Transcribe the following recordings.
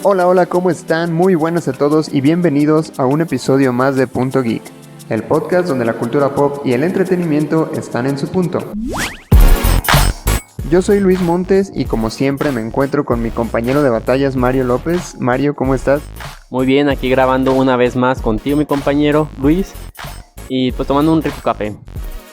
Hola, hola, ¿cómo están? Muy buenas a todos y bienvenidos a un episodio más de Punto Geek, el podcast donde la cultura pop y el entretenimiento están en su punto. Yo soy Luis Montes y como siempre me encuentro con mi compañero de batallas Mario López. Mario, ¿cómo estás? Muy bien, aquí grabando una vez más contigo, mi compañero Luis, y pues tomando un rico café.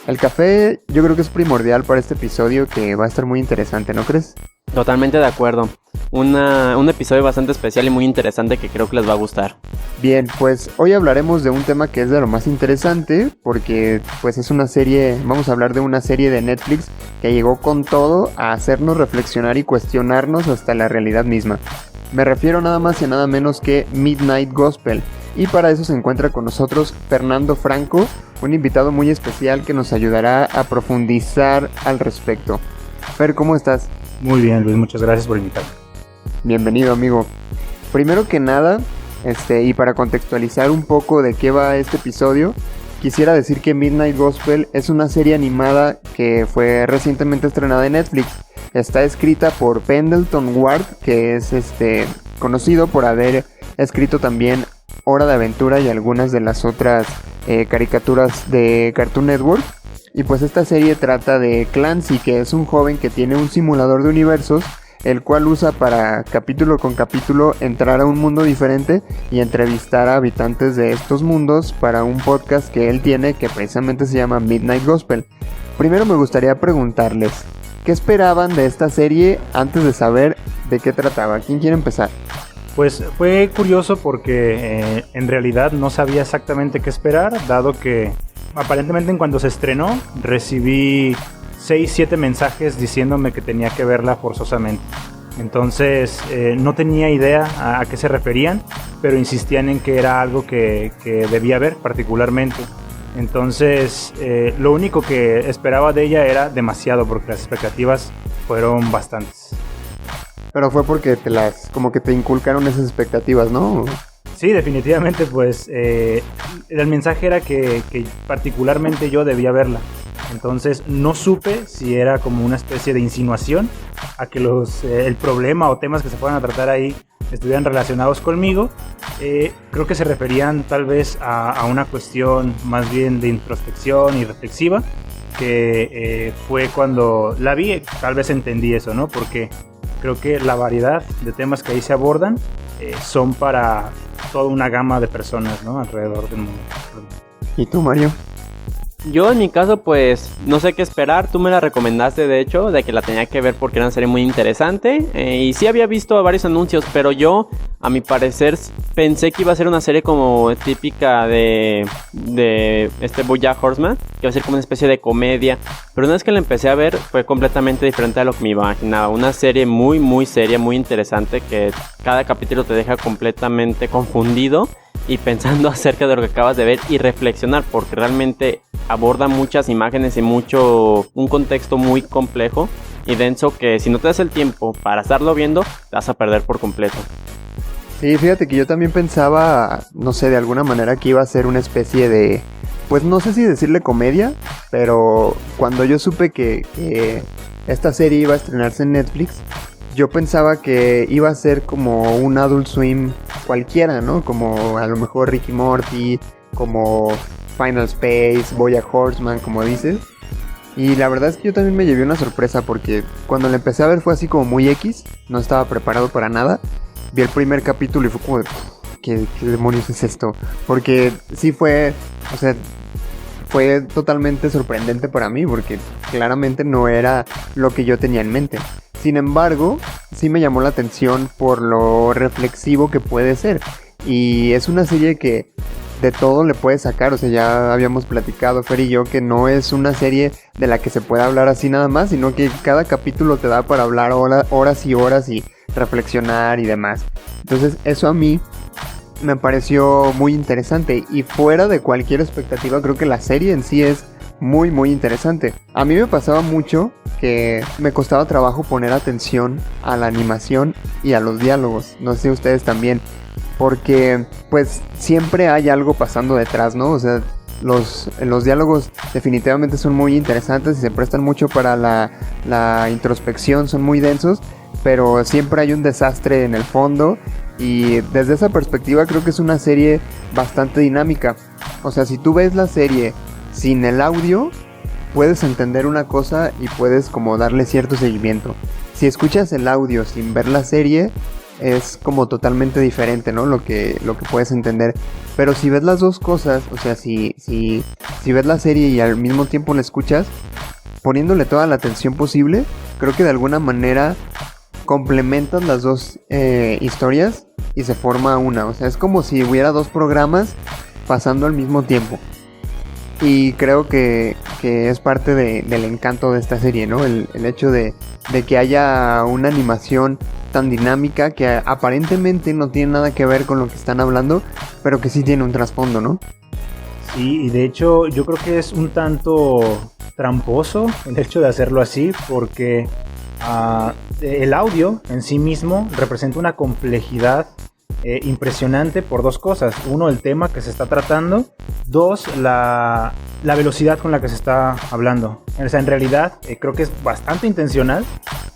El café yo creo que es primordial para este episodio, que va a estar muy interesante, ¿no crees? Totalmente de acuerdo. Un episodio bastante especial y muy interesante que creo que les va a gustar. Bien, pues hoy hablaremos de un tema que es de lo más interesante, porque pues es una serie, vamos a hablar de una serie de Netflix que llegó con todo a hacernos reflexionar y cuestionarnos hasta la realidad misma. Me refiero nada más y nada menos que Midnight Gospel, y para eso se encuentra con nosotros Fernando Franco, un invitado muy especial que nos ayudará a profundizar al respecto. Fer, ¿cómo estás? Muy bien, Luis, muchas gracias por invitarme. Bienvenido, amigo. Primero que nada, y para contextualizar un poco de qué va este episodio, quisiera decir que Midnight Gospel es una serie animada que fue recientemente estrenada en Netflix. Está escrita por Pendleton Ward, que es conocido por haber escrito también Hora de Aventura y algunas de las otras caricaturas de Cartoon Network. Y pues esta serie trata de Clancy, que es un joven que tiene un simulador de universos, el cual usa para capítulo con capítulo entrar a un mundo diferente y entrevistar a habitantes de estos mundos para un podcast que él tiene que precisamente se llama Midnight Gospel. Primero me gustaría preguntarles, ¿qué esperaban de esta serie antes de saber de qué trataba? ¿Quién quiere empezar? Pues fue curioso porque en realidad no sabía exactamente qué esperar, dado que aparentemente en cuando se estrenó recibí 6-7 mensajes diciéndome que tenía que verla forzosamente. Entonces no tenía idea a qué se referían, pero insistían en que era algo que debía ver particularmente. Entonces lo único que esperaba de ella era demasiado, porque las expectativas fueron bastantes. Pero fue porque como que te inculcaron esas expectativas, ¿no? Sí, definitivamente, pues el mensaje era que particularmente yo debía verla. Entonces no supe si era como una especie de insinuación a que el problema o temas que se fueran a tratar ahí estuvieran relacionados conmigo. Creo que se referían tal vez a una cuestión más bien de introspección y reflexiva, que fue cuando la vi, tal vez entendí eso, ¿no? Porque creo que la variedad de temas que ahí se abordan son para toda una gama de personas, ¿no? Alrededor del mundo. ¿Y tú, Mario? Yo en mi caso pues no sé qué esperar. Tú me la recomendaste de hecho, de que la tenía que ver porque era una serie muy interesante, y sí había visto varios anuncios, pero yo a mi parecer pensé que iba a ser una serie como típica de BoJack Horseman, que iba a ser como una especie de comedia, pero una vez que la empecé a ver fue completamente diferente a lo que me imaginaba. Una serie muy muy seria, muy interesante, que cada capítulo te deja completamente confundido y pensando acerca de lo que acabas de ver y reflexionar, porque realmente aborda muchas imágenes y un contexto muy complejo y denso, que si no te das el tiempo para estarlo viendo, te vas a perder por completo. Sí, fíjate que yo también pensaba, no sé, de alguna manera que iba a ser una especie de, pues no sé si decirle comedia, pero cuando yo supe que esta serie iba a estrenarse en Netflix, yo pensaba que iba a ser como un Adult Swim cualquiera, ¿no? Como a lo mejor Ricky Morty, como Final Space, BoJack Horseman, como dices. Y la verdad es que yo también me llevé una sorpresa, porque cuando la empecé a ver fue así como muy X, no estaba preparado para nada. Vi el primer capítulo y fue como, ¿qué demonios es esto? Porque sí fue, o sea, fue totalmente sorprendente para mí, porque claramente no era lo que yo tenía en mente. Sin embargo, sí me llamó la atención por lo reflexivo que puede ser. Y es una serie que de todo le puede sacar. O sea, ya habíamos platicado, Fer y yo, que no es una serie de la que se pueda hablar así nada más, sino que cada capítulo te da para hablar horas y horas y reflexionar y demás. Entonces eso a mí me pareció muy interesante. Y fuera de cualquier expectativa, creo que la serie en sí es muy muy interesante. A mí me pasaba mucho que me costaba trabajo poner atención a la animación y a los diálogos. No sé ustedes también, porque pues siempre hay algo pasando detrás, ¿no? O sea, los diálogos definitivamente son muy interesantes y se prestan mucho para la introspección, son muy densos, pero siempre hay un desastre en el fondo Y desde esa perspectiva creo que es una serie bastante dinámica. O sea, si tú ves la serie sin el audio, puedes entender una cosa y puedes como darle cierto seguimiento. Si escuchas el audio sin ver la serie, es como totalmente diferente, ¿no? Lo que puedes entender. Pero si ves las dos cosas, o sea, si ves la serie y al mismo tiempo la escuchas, poniéndole toda la atención posible, creo que de alguna manera complementan las dos historias y se forma una. O sea, es como si hubiera dos programas pasando al mismo tiempo. Y creo que es parte del encanto de esta serie, ¿no? El hecho de que haya una animación tan dinámica que aparentemente no tiene nada que ver con lo que están hablando, pero que sí tiene un trasfondo, ¿no? Sí, y de hecho yo creo que es un tanto tramposo el hecho de hacerlo así, porque el audio en sí mismo representa una complejidad impresionante por dos cosas. Uno, el tema que se está tratando. Dos, la velocidad con la que se está hablando. O sea, en realidad creo que es bastante intencional,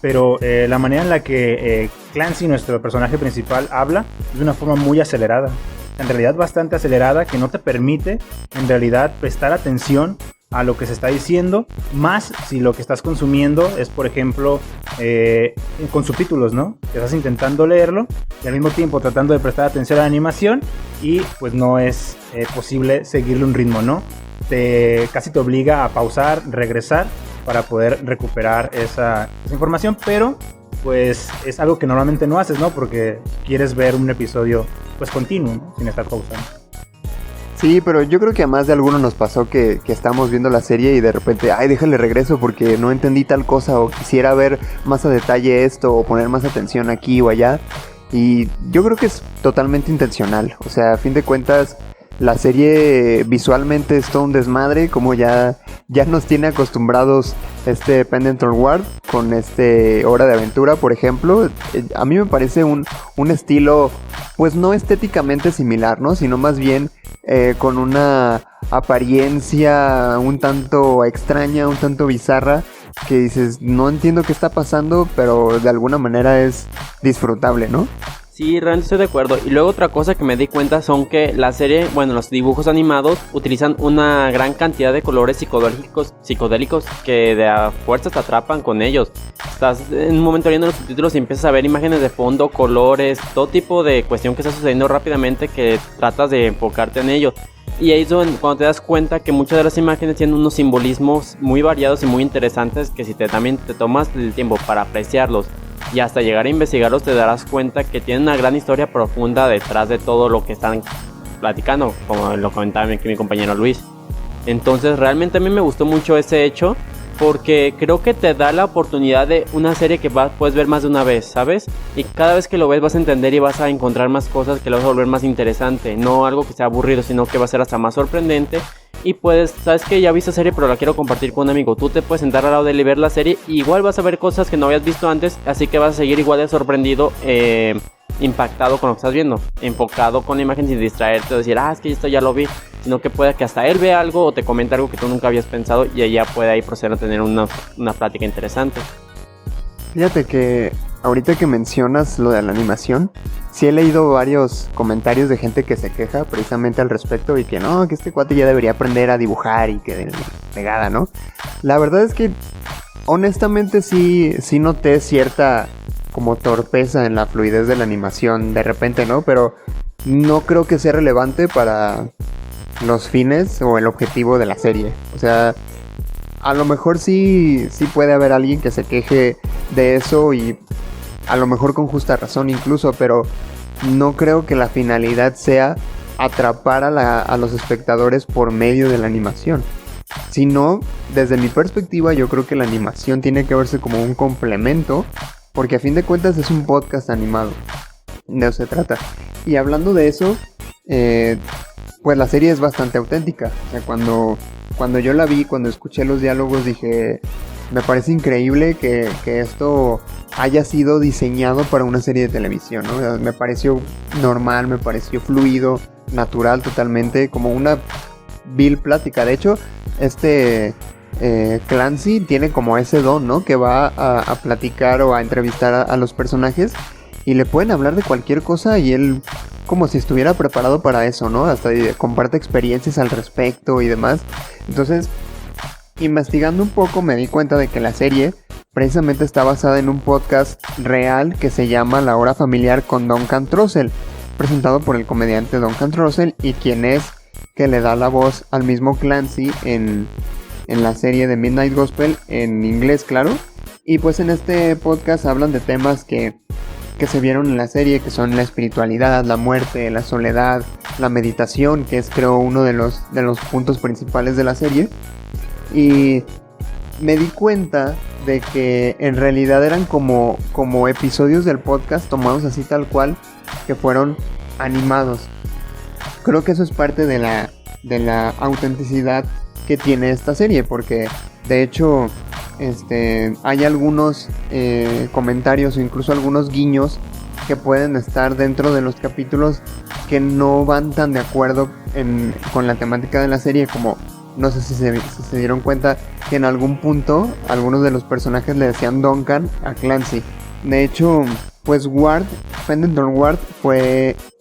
pero la manera en la que Clancy, nuestro personaje principal, habla es de una forma muy acelerada. En realidad bastante acelerada, que no te permite en realidad prestar atención a lo que se está diciendo, más si lo que estás consumiendo es, por ejemplo, con subtítulos, ¿no? Que estás intentando leerlo y al mismo tiempo tratando de prestar atención a la animación y pues no es posible seguirle un ritmo, ¿no? Casi te obliga a pausar, regresar para poder recuperar esa información, pero pues es algo que normalmente no haces, ¿no? Porque quieres ver un episodio pues continuo, ¿no? Sin estar pausando. Sí, pero yo creo que a más de alguno nos pasó que estábamos viendo la serie y de repente, ay, déjale regreso porque no entendí tal cosa o quisiera ver más a detalle esto o poner más atención aquí o allá. Y yo creo que es totalmente intencional. O sea, a fin de cuentas, la serie visualmente es todo un desmadre, como ya nos tiene acostumbrados Pendleton Ward con Hora de Aventura, por ejemplo. A mí me parece un estilo, pues no estéticamente similar, ¿no? Sino más bien con una apariencia un tanto extraña, un tanto bizarra, que dices, no entiendo qué está pasando, pero de alguna manera es disfrutable, ¿no? Sí, realmente estoy de acuerdo. Y luego otra cosa que me di cuenta son que la serie, bueno, los dibujos animados utilizan una gran cantidad de colores psicodélicos que de a fuerza te atrapan con ellos. Estás en un momento viendo los subtítulos y empiezas a ver imágenes de fondo, colores, todo tipo de cuestión que está sucediendo rápidamente que tratas de enfocarte en ello. Y ahí es cuando te das cuenta que muchas de las imágenes tienen unos simbolismos muy variados y muy interesantes que si también te tomas el tiempo para apreciarlos y hasta llegar a investigarlos, te darás cuenta que tienen una gran historia profunda detrás de todo lo que están platicando, como lo comentaba mi compañero Luis. Entonces realmente a mí me gustó mucho ese hecho, porque creo que te da la oportunidad de una serie que puedes ver más de una vez, ¿sabes? Y cada vez que lo ves vas a entender y vas a encontrar más cosas que lo vas a volver más interesante. No algo que sea aburrido, sino que va a ser hasta más sorprendente. Y pues, sabes que ya vi esta serie pero la quiero compartir con un amigo. Tú te puedes sentar al lado de él y ver la serie y igual vas a ver cosas que no habías visto antes. Así que vas a seguir igual de sorprendido, impactado con lo que estás viendo, enfocado con la imagen sin distraerte o decir, es que esto ya lo vi, sino que pueda que hasta él vea algo o te comente algo que tú nunca habías pensado y ella puede ahí proceder a tener una plática interesante. Fíjate que ahorita que mencionas lo de la animación, sí he leído varios comentarios de gente que se queja precisamente al respecto y que no, que este cuate ya debería aprender a dibujar y que de pegada, ¿no? La verdad es que honestamente sí noté cierta como torpeza en la fluidez de la animación de repente, ¿no? Pero no creo que sea relevante para los fines o el objetivo de la serie. O sea, a lo mejor sí puede haber alguien que se queje de eso y a lo mejor con justa razón incluso, pero no creo que la finalidad sea atrapar a los espectadores por medio de la animación. Sino, desde mi perspectiva, yo creo que la animación tiene que verse como un complemento, porque a fin de cuentas es un podcast animado. De eso se trata. Y hablando de eso, pues la serie es bastante auténtica. O sea, cuando yo la vi, cuando escuché los diálogos, dije, me parece increíble que esto haya sido diseñado para una serie de televisión, ¿no? Me pareció normal, me pareció fluido, natural totalmente, como una vil plática. De hecho, Clancy tiene como ese don, ¿no? Que va a platicar o a entrevistar a los personajes y le pueden hablar de cualquier cosa y él como si estuviera preparado para eso, ¿no? Hasta comparte experiencias al respecto y demás. Entonces, investigando un poco me di cuenta de que la serie precisamente está basada en un podcast real que se llama La Hora Familiar con Duncan Trussell, presentado por el comediante Duncan Trussell, y quien es que le da la voz al mismo Clancy en la serie de Midnight Gospel, en inglés, claro. Y pues en este podcast hablan de temas que se vieron en la serie, que son la espiritualidad, la muerte, la soledad, la meditación, que es creo uno de los puntos principales de la serie. Y me di cuenta de que en realidad eran como episodios del podcast tomados así tal cual, que fueron animados. Creo que eso es parte de la autenticidad que tiene esta serie, porque de hecho hay algunos comentarios o incluso algunos guiños que pueden estar dentro de los capítulos que no van tan de acuerdo con la temática de la serie, como no sé si se dieron cuenta que en algún punto algunos de los personajes le decían Duncan a Clancy. De hecho, pues Pendleton Ward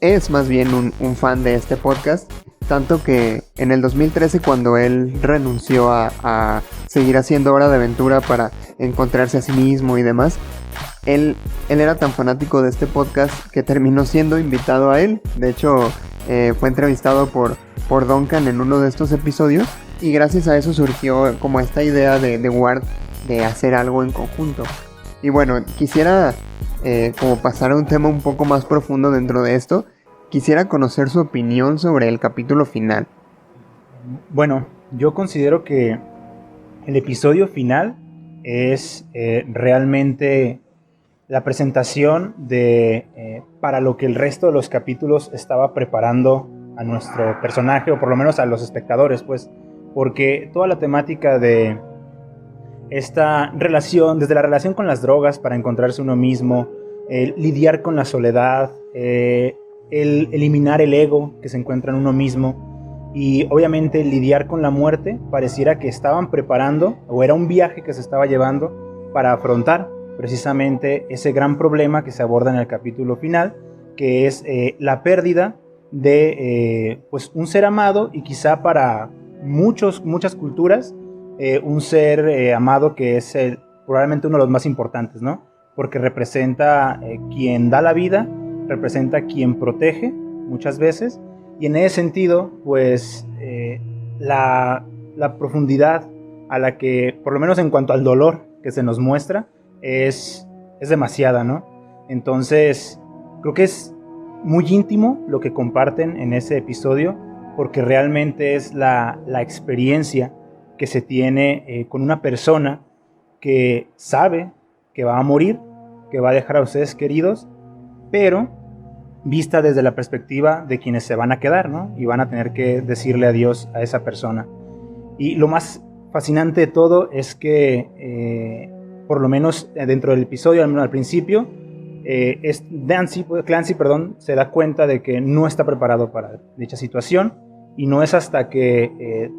es más bien un fan de este podcast, tanto que en el 2013, cuando él renunció a seguir haciendo Hora de Aventura para encontrarse a sí mismo y demás, él era tan fanático de este podcast que terminó siendo invitado a él. De hecho, fue entrevistado por Duncan en uno de estos episodios, y gracias a eso surgió como esta idea de Ward de hacer algo en conjunto. Y bueno, quisiera como pasar a un tema un poco más profundo dentro de esto. Quisiera conocer su opinión sobre el capítulo final. Bueno, yo considero que el episodio final es realmente la presentación para lo que el resto de los capítulos estaba preparando a nuestro personaje, o por lo menos a los espectadores, pues, porque toda la temática de esta relación, desde la relación con las drogas para encontrarse uno mismo, lidiar con la soledad, el eliminar el ego que se encuentra en uno mismo, y obviamente lidiar con la muerte, pareciera que estaban preparando, o era un viaje que se estaba llevando para afrontar precisamente ese gran problema que se aborda en el capítulo final, que es la pérdida de pues un ser amado, y quizá para muchas culturas un ser amado que es probablemente uno de los más importantes, ¿no? Porque representa quien da la vida, representa quien protege muchas veces, y en ese sentido pues la profundidad a la que, por lo menos en cuanto al dolor que se nos muestra, es demasiada, ¿no? Entonces creo que es muy íntimo lo que comparten en ese episodio, porque realmente es la experiencia que se tiene con una persona que sabe que va a morir, que va a dejar a ustedes queridos, pero vista desde la perspectiva de quienes se van a quedar, ¿no? Y van a tener que decirle adiós a esa persona. Y lo más fascinante de todo es que, por lo menos dentro del episodio, al principio, Clancy, se da cuenta de que no está preparado para dicha situación, y no es hasta que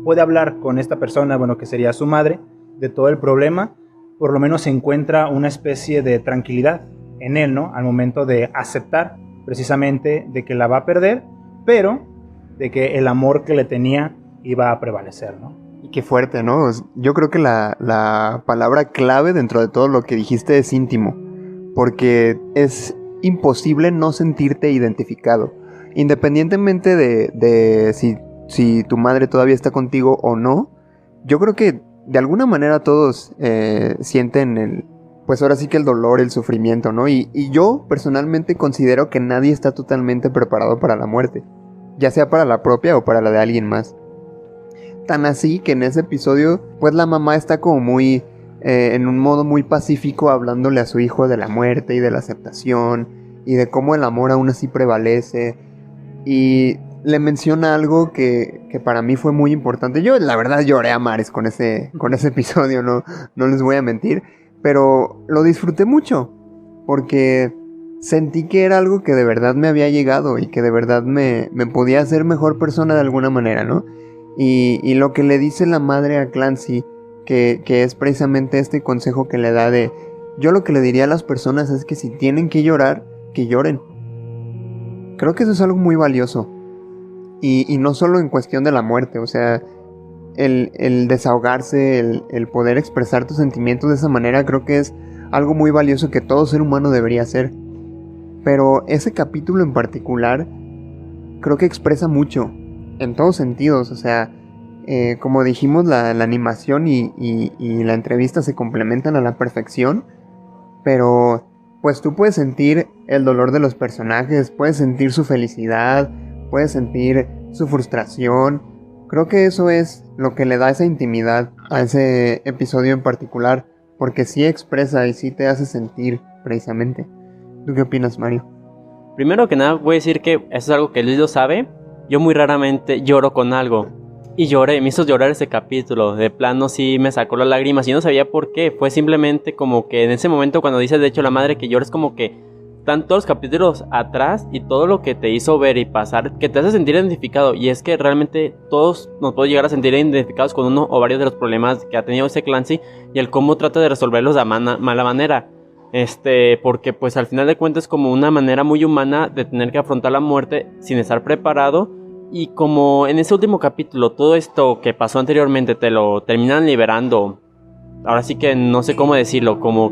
puede hablar con esta persona, bueno, que sería su madre, de todo el problema, por lo menos se encuentra una especie de tranquilidad en él, ¿no? Al momento de aceptar precisamente de que la va a perder, pero de que el amor que le tenía iba a prevalecer, ¿no? Y qué fuerte, ¿no? Yo creo que la palabra clave dentro de todo lo que dijiste es íntimo, porque es imposible no sentirte identificado, independientemente de si tu madre todavía está contigo o no. Yo creo que de alguna manera todos sienten pues ahora sí que el dolor, el sufrimiento, ¿no? Y yo personalmente considero que nadie está totalmente preparado para la muerte, ya sea para la propia o para la de alguien más. Tan así que en ese episodio, pues la mamá está como muy en un modo muy pacífico, hablándole a su hijo de la muerte y de la aceptación y de cómo el amor aún así prevalece, y le menciona algo que para mí fue muy importante. Yo la verdad lloré a mares con ese episodio, no les voy a mentir, pero lo disfruté mucho porque sentí que era algo que de verdad me había llegado y que de verdad me podía hacer mejor persona de alguna manera, ¿no? Y lo que le dice la madre a Clancy, que es precisamente este consejo que le da de yo lo que le diría a las personas es que si tienen que llorar, que lloren. Creo que eso es algo muy valioso. Y no solo en cuestión de la muerte, o sea, el desahogarse, el poder expresar tus sentimientos de esa manera, creo que es algo muy valioso que todo ser humano debería hacer. Pero ese capítulo en particular, creo que expresa mucho, en todos sentidos, o sea, como dijimos, la animación y la entrevista se complementan a la perfección, pero pues tú puedes sentir el dolor de los personajes, puedes sentir su felicidad, puedes sentir su frustración. Creo que eso es lo que le da esa intimidad a ese episodio en particular, porque sí expresa y sí te hace sentir precisamente. ¿Tú qué opinas, Mario? Primero que nada voy a decir que eso es algo que Luis lo sabe. Yo muy raramente lloro con algo. Y lloré, me hizo llorar ese capítulo. De plano sí me sacó las lágrimas y no sabía por qué. Fue simplemente como que en ese momento cuando dice de hecho la madre que llores, como que están todos los capítulos atrás y todo lo que te hizo ver y pasar, que te hace sentir identificado. Y es que realmente todos nos podemos llegar a sentir identificados con uno o varios de los problemas que ha tenido ese Clancy y el cómo trata de resolverlos de mala manera. Porque pues al final de cuentas es como una manera muy humana de tener que afrontar la muerte sin estar preparado. Y como en ese último capítulo todo esto que pasó anteriormente te lo terminan liberando, ahora sí que no sé cómo decirlo, como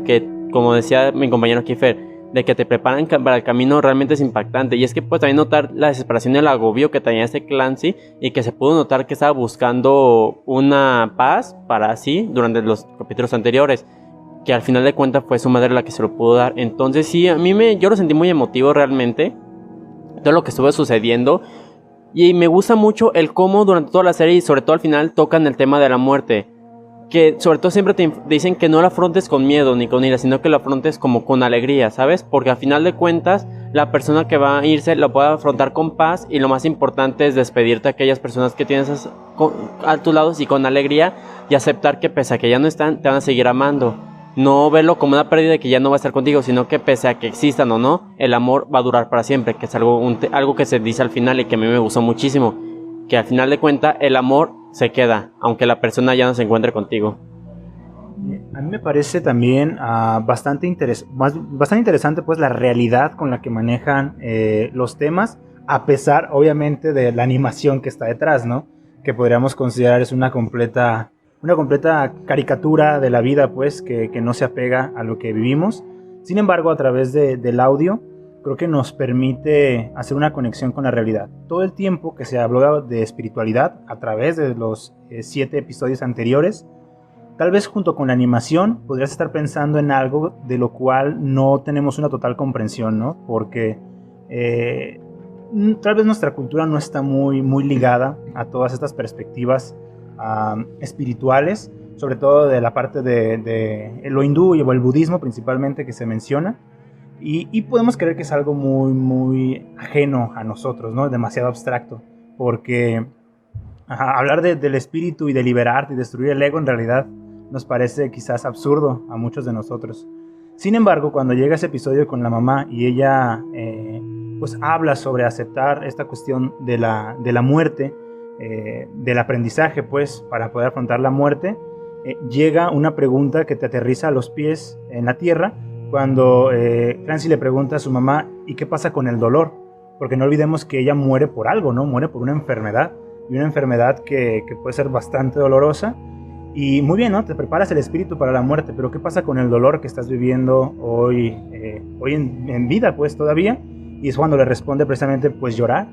decía mi compañero Kiefer, de que te preparan para el camino, realmente es impactante. Y es que puedes también notar la desesperación y el agobio que tenía este Clancy, y que se pudo notar que estaba buscando una paz para sí durante los capítulos anteriores, que al final de cuentas fue su madre la que se lo pudo dar. Entonces sí, yo lo sentí muy emotivo realmente, todo lo que estuvo sucediendo. Y me gusta mucho el cómo durante toda la serie y sobre todo al final tocan el tema de la muerte. Que sobre todo siempre te dicen que no la afrontes con miedo ni con ira, sino que la afrontes como con alegría, ¿sabes? Porque al final de cuentas la persona que va a irse lo puede afrontar con paz, y lo más importante es despedirte de aquellas personas que tienes a tu lado y con alegría, y aceptar que pese a que ya no están, te van a seguir amando. No verlo como una pérdida de que ya no va a estar contigo, sino que pese a que existan o no, el amor va a durar para siempre, que es algo que se dice al final y que a mí me gustó muchísimo, que al final de cuentas el amor se queda, aunque la persona ya no se encuentre contigo. A mí me parece también bastante interesante pues la realidad con la que manejan los temas, a pesar obviamente de la animación que está detrás, ¿no? Que podríamos considerar es una completa caricatura de la vida, pues, que no se apega a lo que vivimos. Sin embargo, a través del audio, creo que nos permite hacer una conexión con la realidad. Todo el tiempo que se habló de espiritualidad a través de los 7 episodios anteriores, tal vez junto con la animación podrías estar pensando en algo de lo cual no tenemos una total comprensión, ¿no? Porque tal vez nuestra cultura no está muy ligada a todas estas perspectivas espirituales, sobre todo de la parte de lo hindú y el budismo principalmente que se menciona, y podemos creer que es algo muy ajeno a nosotros, ¿no? Demasiado abstracto, porque hablar del espíritu y de liberarte y destruir el ego en realidad nos parece quizás absurdo a muchos de nosotros. Sin embargo, cuando llega ese episodio con la mamá y ella pues habla sobre aceptar esta cuestión de la muerte, del aprendizaje pues para poder afrontar la muerte, llega una pregunta que te aterriza a los pies en la tierra cuando Clancy le pregunta a su mamá ¿y qué pasa con el dolor? Porque no olvidemos que ella muere por algo, ¿no? Muere por una enfermedad, y una enfermedad que puede ser bastante dolorosa. Y muy bien, ¿no? Te preparas el espíritu para la muerte, pero ¿qué pasa con el dolor que estás viviendo hoy en vida pues todavía? Y es cuando le responde precisamente pues llorar,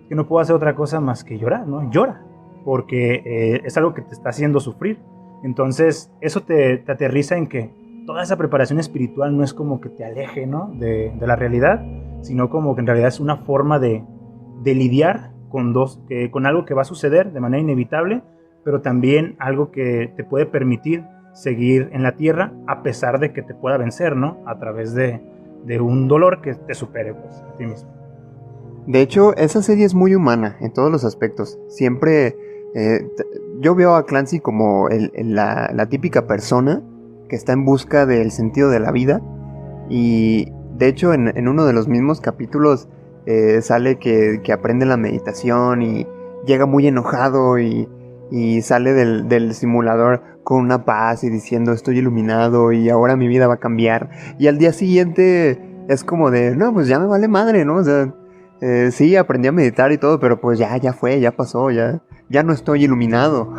que no puedo hacer otra cosa más que llorar, ¿no? Llora, porque es algo que te está haciendo sufrir. Entonces eso te aterriza en que toda esa preparación espiritual no es como que te aleje, ¿no? de la realidad, sino como que en realidad es una forma de lidiar con algo que va a suceder de manera inevitable, pero también algo que te puede permitir seguir en la tierra a pesar de que te pueda vencer, ¿no? A través de un dolor que te supere pues, a ti mismo. De hecho, esa serie es muy humana en todos los aspectos. Siempre yo veo a Clancy como la típica persona que está en busca del sentido de la vida. Y de hecho en uno de los mismos capítulos sale que aprende la meditación y llega muy enojado y y sale del simulador con una paz y diciendo estoy iluminado y ahora mi vida va a cambiar. Y al día siguiente es como de, no, pues ya me vale madre, ¿no? O sea, sí, aprendí a meditar y todo, pero pues ya fue, ya pasó, ya no estoy iluminado.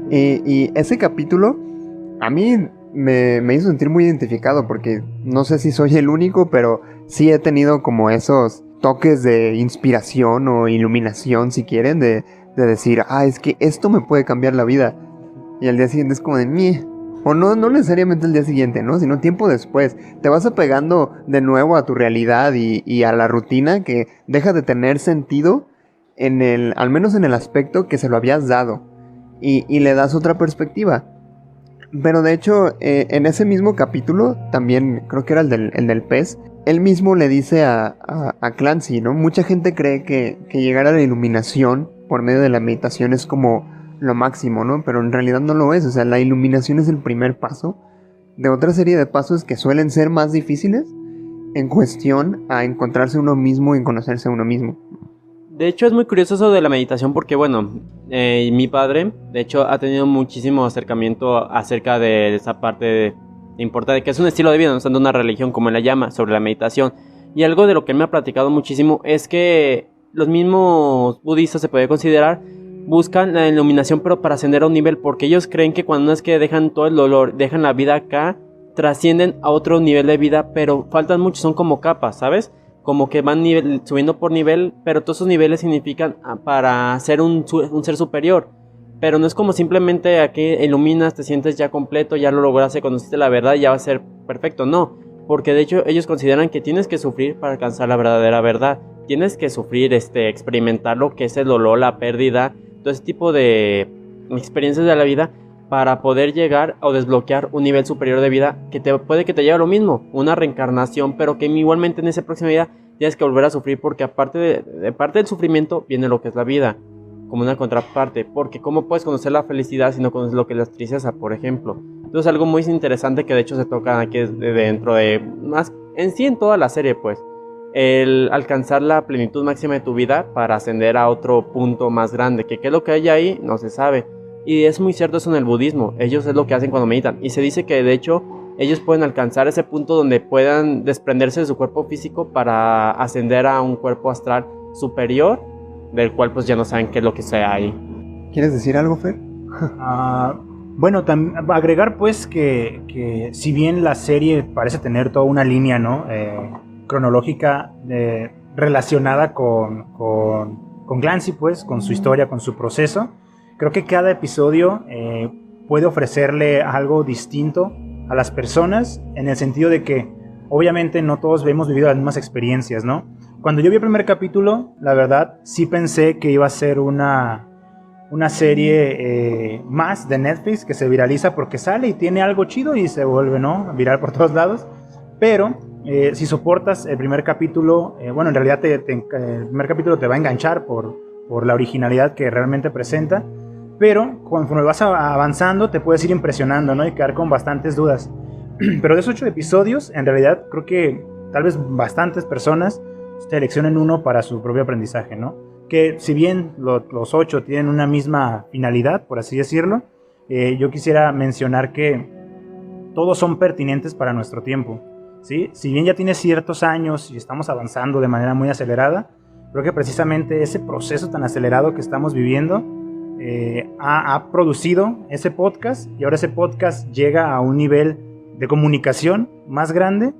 y ese capítulo a mí me hizo sentir muy identificado porque no sé si soy el único, pero sí he tenido como esos toques de inspiración o iluminación, si quieren, de decir, es que esto me puede cambiar la vida. Y al día siguiente es como de, meh. O no necesariamente el día siguiente, ¿no? Sino tiempo después. Te vas apegando de nuevo a tu realidad y a la rutina que deja de tener sentido al menos en el aspecto que se lo habías dado. Y le das otra perspectiva. Pero de hecho, en ese mismo capítulo, también creo que era el del pez, él mismo le dice a Clancy, ¿no? Mucha gente cree que llegar a la iluminación por medio de la meditación es como lo máximo, ¿no? Pero en realidad no lo es. O sea, la iluminación es el primer paso de otra serie de pasos que suelen ser más difíciles en cuestión a encontrarse uno mismo y conocerse a uno mismo. De hecho, es muy curioso eso de la meditación porque, bueno, mi padre, de hecho, ha tenido muchísimo acercamiento acerca de esa parte importante, que es un estilo de vida, no tanto una religión como él la llama, sobre la meditación. Y algo de lo que él me ha platicado muchísimo es que los mismos budistas, se puede considerar, buscan la iluminación, pero para ascender a un nivel, porque ellos creen que cuando es que dejan todo el dolor, dejan la vida acá, trascienden a otro nivel de vida, pero faltan mucho, son como capas, ¿sabes? Como que van subiendo por nivel, pero todos esos niveles significan para ser un ser superior. Pero no es como simplemente aquí iluminas, te sientes ya completo, ya lo lograste, conociste la verdad y ya va a ser perfecto. No, porque de hecho ellos consideran que tienes que sufrir para alcanzar la verdadera verdad. Tienes que sufrir, experimentar lo que es el dolor, la pérdida, todo ese tipo de experiencias de la vida para poder llegar o desbloquear un nivel superior de vida que puede que te lleve a lo mismo, una reencarnación, pero que igualmente en esa próxima vida tienes que volver a sufrir porque aparte de parte del sufrimiento viene lo que es la vida, como una contraparte, porque ¿cómo puedes conocer la felicidad si no conoces lo que es la tristeza, por ejemplo? Entonces algo muy interesante que de hecho se toca aquí dentro de, más en sí en toda la serie pues, el alcanzar la plenitud máxima de tu vida para ascender a otro punto más grande, que qué es lo que hay ahí no se sabe. Y es muy cierto eso en el budismo, ellos es lo que hacen cuando meditan. Y se dice que de hecho ellos pueden alcanzar ese punto donde puedan desprenderse de su cuerpo físico para ascender a un cuerpo astral superior, del cual pues ya no saben qué es lo que sea ahí. ¿Quieres decir algo, Fer? Bueno, agregar pues que si bien la serie parece tener toda una línea, ¿no? Cronológica relacionada con Clancy, pues, con su historia, con su proceso. Creo que cada episodio puede ofrecerle algo distinto a las personas, en el sentido de que obviamente no todos hemos vivido las mismas experiencias, ¿no? Cuando yo vi el primer capítulo, la verdad, sí pensé que iba a ser una serie más de Netflix que se viraliza porque sale y tiene algo chido y se vuelve, ¿no?, viral por todos lados. Pero si soportas el primer capítulo, bueno, en realidad el primer capítulo te va a enganchar por la originalidad que realmente presenta. Pero conforme vas avanzando te puedes ir impresionando, ¿no? Y quedar con bastantes dudas. Pero de esos 8 episodios, en realidad creo que tal vez bastantes personas seleccionen uno para su propio aprendizaje, ¿no? Que si bien los 8 tienen una misma finalidad, por así decirlo, yo quisiera mencionar que todos son pertinentes para nuestro tiempo, ¿sí? Si bien ya tienes ciertos años y estamos avanzando de manera muy acelerada, creo que precisamente ese proceso tan acelerado que estamos viviendo ha producido ese podcast, y ahora ese podcast llega a un nivel de comunicación más grande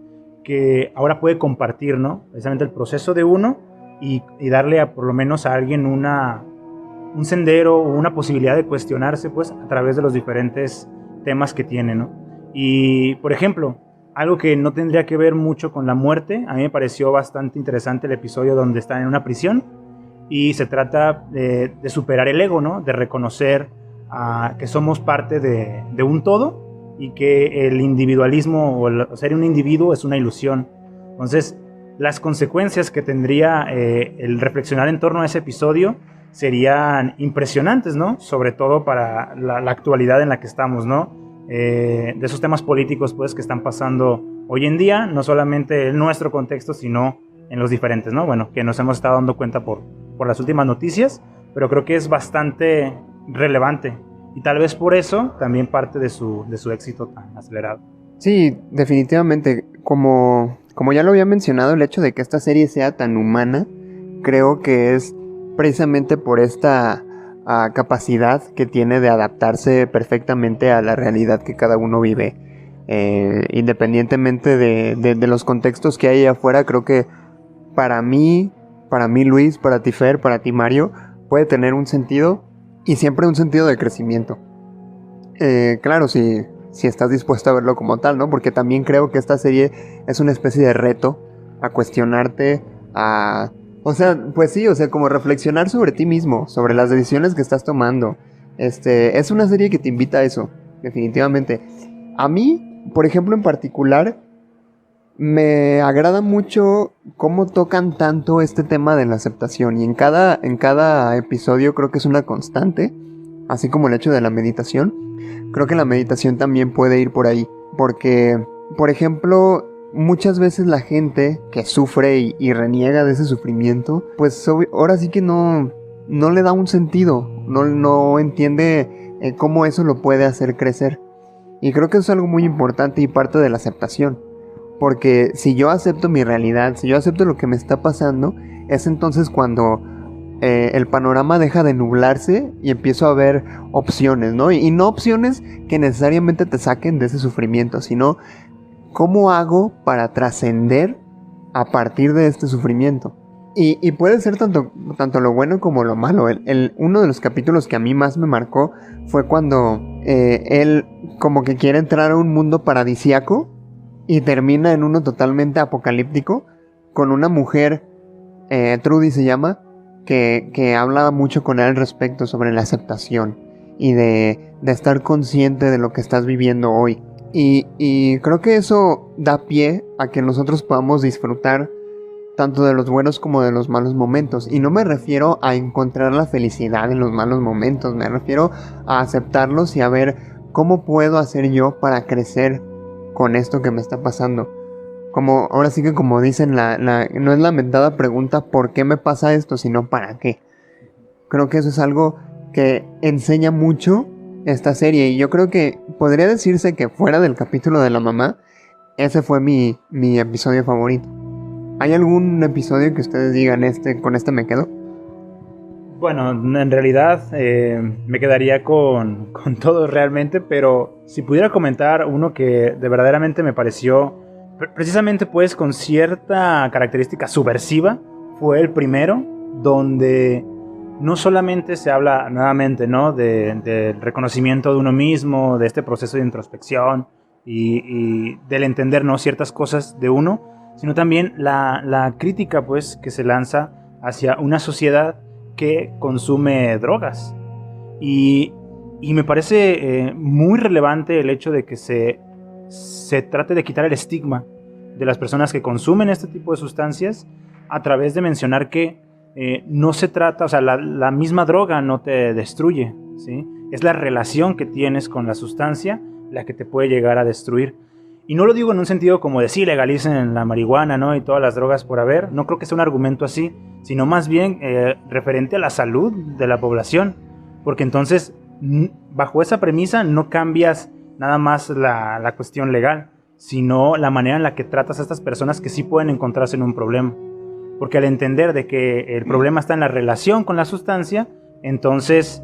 que ahora puede compartir, ¿no? Precisamente el proceso de uno y darle por lo menos a alguien un sendero o una posibilidad de cuestionarse, pues, a través de los diferentes temas que tiene, ¿no? Y, por ejemplo, algo que no tendría que ver mucho con la muerte, a mí me pareció bastante interesante el episodio donde están en una prisión y se trata de superar el ego, ¿no? De reconocer que somos parte de un todo y que el individualismo o el ser un individuo es una ilusión. Entonces, las consecuencias que tendría el reflexionar en torno a ese episodio serían impresionantes, ¿no? Sobre todo para la actualidad en la que estamos, ¿no? De esos temas políticos, pues, que están pasando hoy en día, no solamente en nuestro contexto, sino en los diferentes, ¿no? Bueno, que nos hemos estado dando cuenta por las últimas noticias, pero creo que es bastante relevante. Y tal vez por eso también parte de su éxito tan acelerado. Sí, definitivamente. Como ya lo había mencionado, el hecho de que esta serie sea tan humana, creo que es precisamente por esta capacidad que tiene de adaptarse perfectamente a la realidad que cada uno vive. Independientemente de los contextos que hay allá afuera, creo que para mí Luis, para ti Fer, para ti Mario, puede tener un sentido y siempre un sentido de crecimiento. Claro, si estás dispuesto a verlo como tal, ¿no? Porque también creo que esta serie es una especie de reto a cuestionarte, o sea, pues sí, o sea, como reflexionar sobre ti mismo, sobre las decisiones que estás tomando. Es una serie que te invita a eso, definitivamente. A mí, por ejemplo, en particular, me agrada mucho cómo tocan tanto este tema de la aceptación. Y en cada episodio creo que es una constante, así como el hecho de la meditación. Creo que la meditación también puede ir por ahí. Porque, por ejemplo, muchas veces la gente que sufre y reniega de ese sufrimiento, pues ahora sí que no le da un sentido. No entiende cómo eso lo puede hacer crecer. Y creo que eso es algo muy importante y parte de la aceptación. Porque si yo acepto mi realidad, si yo acepto lo que me está pasando, es entonces cuando el panorama deja de nublarse y empiezo a ver opciones, ¿no? Y no opciones que necesariamente te saquen de ese sufrimiento, sino cómo hago para trascender a partir de este sufrimiento. Y puede ser tanto lo bueno como lo malo. Uno de los capítulos que a mí más me marcó fue cuando él como que quiere entrar a un mundo paradisíaco y termina en uno totalmente apocalíptico con una mujer, Trudy se llama, que habla mucho con él al respecto sobre la aceptación y de estar consciente de lo que estás viviendo hoy. Y creo que eso da pie a que nosotros podamos disfrutar tanto de los buenos como de los malos momentos. Y no me refiero a encontrar la felicidad en los malos momentos, me refiero a aceptarlos y a ver cómo puedo hacer yo para crecer con esto que me está pasando. Como ahora sí que como dicen, no es la mentada pregunta ¿por qué me pasa esto? Sino ¿para qué? Creo que eso es algo que enseña mucho esta serie. Y yo creo que podría decirse que fuera del capítulo de la mamá, ese fue mi episodio favorito. ¿Hay algún episodio que ustedes digan con este me quedo? Bueno, en realidad me quedaría con todos realmente, pero si pudiera comentar uno que de verdaderamente me pareció precisamente pues con cierta característica subversiva, fue el primero, donde no solamente se habla nuevamente, ¿no?, del reconocimiento de uno mismo, de este proceso de introspección y del entender, ¿no?, ciertas cosas de uno, sino también la crítica pues que se lanza hacia una sociedad que consume drogas. Y me parece muy relevante el hecho de que se trate de quitar el estigma de las personas que consumen este tipo de sustancias a través de mencionar que no se trata, o sea, la misma droga no te destruye, ¿sí? Es la relación que tienes con la sustancia la que te puede llegar a destruir. Y no lo digo en un sentido como de sí, legalicen la marihuana, ¿no?, y todas las drogas por haber. No creo que sea un argumento así, sino más bien referente a la salud de la población. Porque entonces, bajo esa premisa, no cambias nada más la cuestión legal, sino la manera en la que tratas a estas personas que sí pueden encontrarse en un problema. Porque al entender de que el problema está en la relación con la sustancia, entonces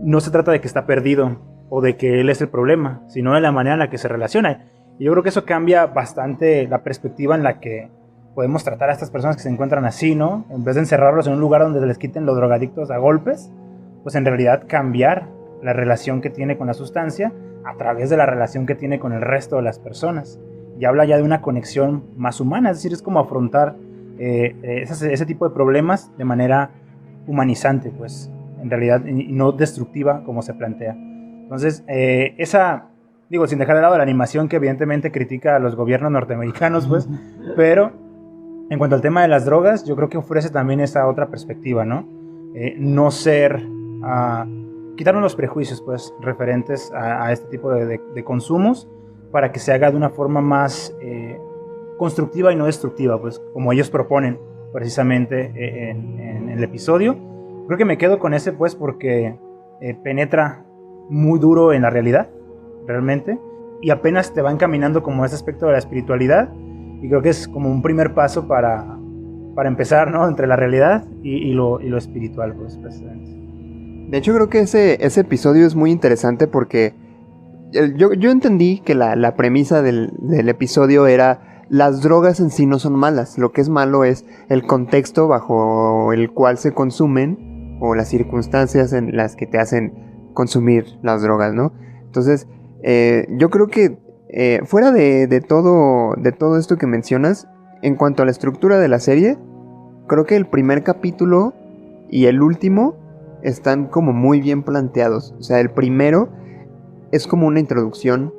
no se trata de que está perdido o de que él es el problema, sino de la manera en la que se relaciona. Y yo creo que eso cambia bastante la perspectiva en la que podemos tratar a estas personas que se encuentran así, ¿no? En vez de encerrarlos en un lugar donde les quiten los drogadictos a golpes, pues en realidad cambiar la relación que tiene con la sustancia a través de la relación que tiene con el resto de las personas. Y habla ya de una conexión más humana, es decir, es como afrontar ese tipo de problemas de manera humanizante, pues, en realidad, y no destructiva como se plantea. Entonces, digo, sin dejar de lado la animación que evidentemente critica a los gobiernos norteamericanos, pues, pero en cuanto al tema de las drogas, yo creo que ofrece también esa otra perspectiva, ¿no? No quitarnos los prejuicios, pues, referentes a este tipo de consumos, para que se haga de una forma más constructiva y no destructiva, pues, como ellos proponen precisamente en el episodio. Creo que me quedo con ese, pues, porque penetra muy duro en la realidad, realmente, y apenas te va encaminando como ese aspecto de la espiritualidad, y creo que es como un primer paso para empezar, ¿no? Entre la realidad y lo espiritual, pues, precisamente. De hecho, creo que ese episodio es muy interesante porque yo entendí que la premisa del episodio era: las drogas en sí no son malas, lo que es malo es el contexto bajo el cual se consumen o las circunstancias en las que te hacen consumir las drogas, ¿no? Entonces, yo creo que fuera de todo esto que mencionas, en cuanto a la estructura de la serie, creo que el primer capítulo y el último están como muy bien planteados. O sea, el primero es como una introducción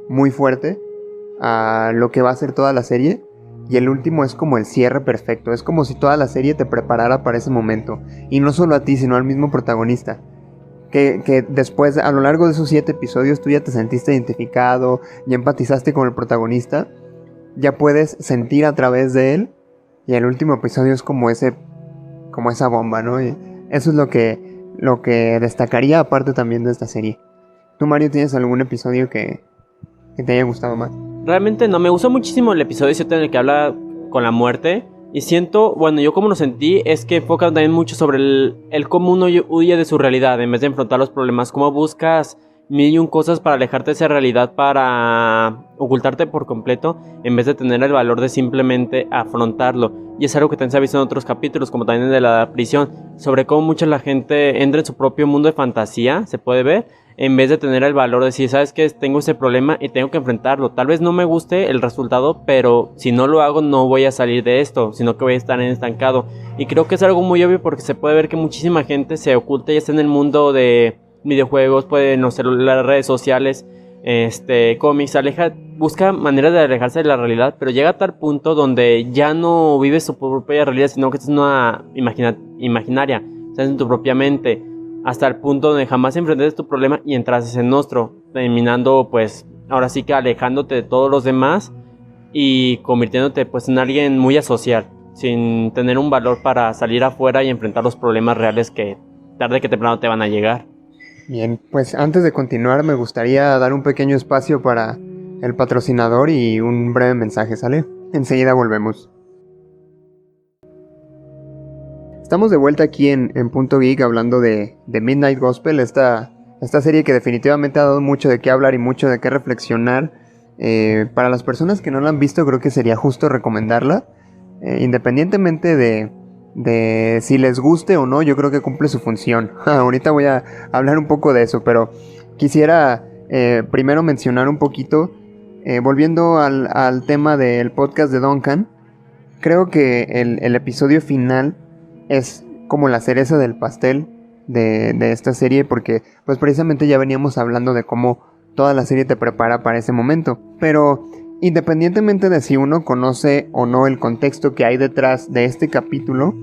muy fuerte a lo que va a ser toda la serie, y el último es como el cierre perfecto. Es como si toda la serie te preparara para ese momento, y no solo a ti, sino al mismo protagonista. Que después, a lo largo de esos 7 episodios, tú ya te sentiste identificado, ya empatizaste con el protagonista, ya puedes sentir a través de él, y el último episodio es como esa bomba, ¿no? Y eso es lo que destacaría aparte también de esta serie. ¿Tú, Mario, tienes algún episodio que te haya gustado más? Realmente no, me gustó muchísimo el episodio 7 en el que habla con la muerte. Y siento, bueno, yo como lo sentí, es que enfoca también mucho sobre el cómo uno huye de su realidad en vez de enfrentar los problemas. Cómo buscas mil y un cosas para alejarte de esa realidad, para ocultarte por completo, en vez de tener el valor de simplemente afrontarlo. Y es algo que también se ha visto en otros capítulos, como también el de la prisión, sobre cómo mucha la gente entra en su propio mundo de fantasía, se puede ver, en vez de tener el valor de decir, ¿sabes qué? Tengo ese problema y tengo que enfrentarlo. Tal vez no me guste el resultado, pero si no lo hago no voy a salir de esto, sino que voy a estar estancado. Y creo que es algo muy obvio porque se puede ver que muchísima gente se oculta y está en el mundo de videojuegos, puede en los celulares, redes sociales, cómics, busca maneras de alejarse de la realidad, pero llega a tal punto donde ya no vives tu propia realidad, sino que es una imaginaria, estás en tu propia mente, hasta el punto donde jamás enfrentes tu problema y entras en nostro, terminando pues ahora sí que alejándote de todos los demás y convirtiéndote pues en alguien muy asocial, sin tener un valor para salir afuera y enfrentar los problemas reales que tarde que temprano te van a llegar. Bien, pues antes de continuar me gustaría dar un pequeño espacio para el patrocinador y un breve mensaje, ¿sale? Enseguida volvemos. Estamos de vuelta aquí en Punto Geek hablando de Midnight Gospel, esta serie que definitivamente ha dado mucho de qué hablar y mucho de qué reflexionar. Para las personas que no la han visto, creo que sería justo recomendarla, independientemente de si les guste o no. Yo creo que cumple su función. Ahorita voy a hablar un poco de eso, pero quisiera primero mencionar un poquito, volviendo al tema del podcast de Duncan. Creo que el episodio final es como la cereza del pastel de esta serie, porque pues precisamente ya veníamos hablando de cómo toda la serie te prepara para ese momento. Pero independientemente de si uno conoce o no el contexto que hay detrás de este capítulo,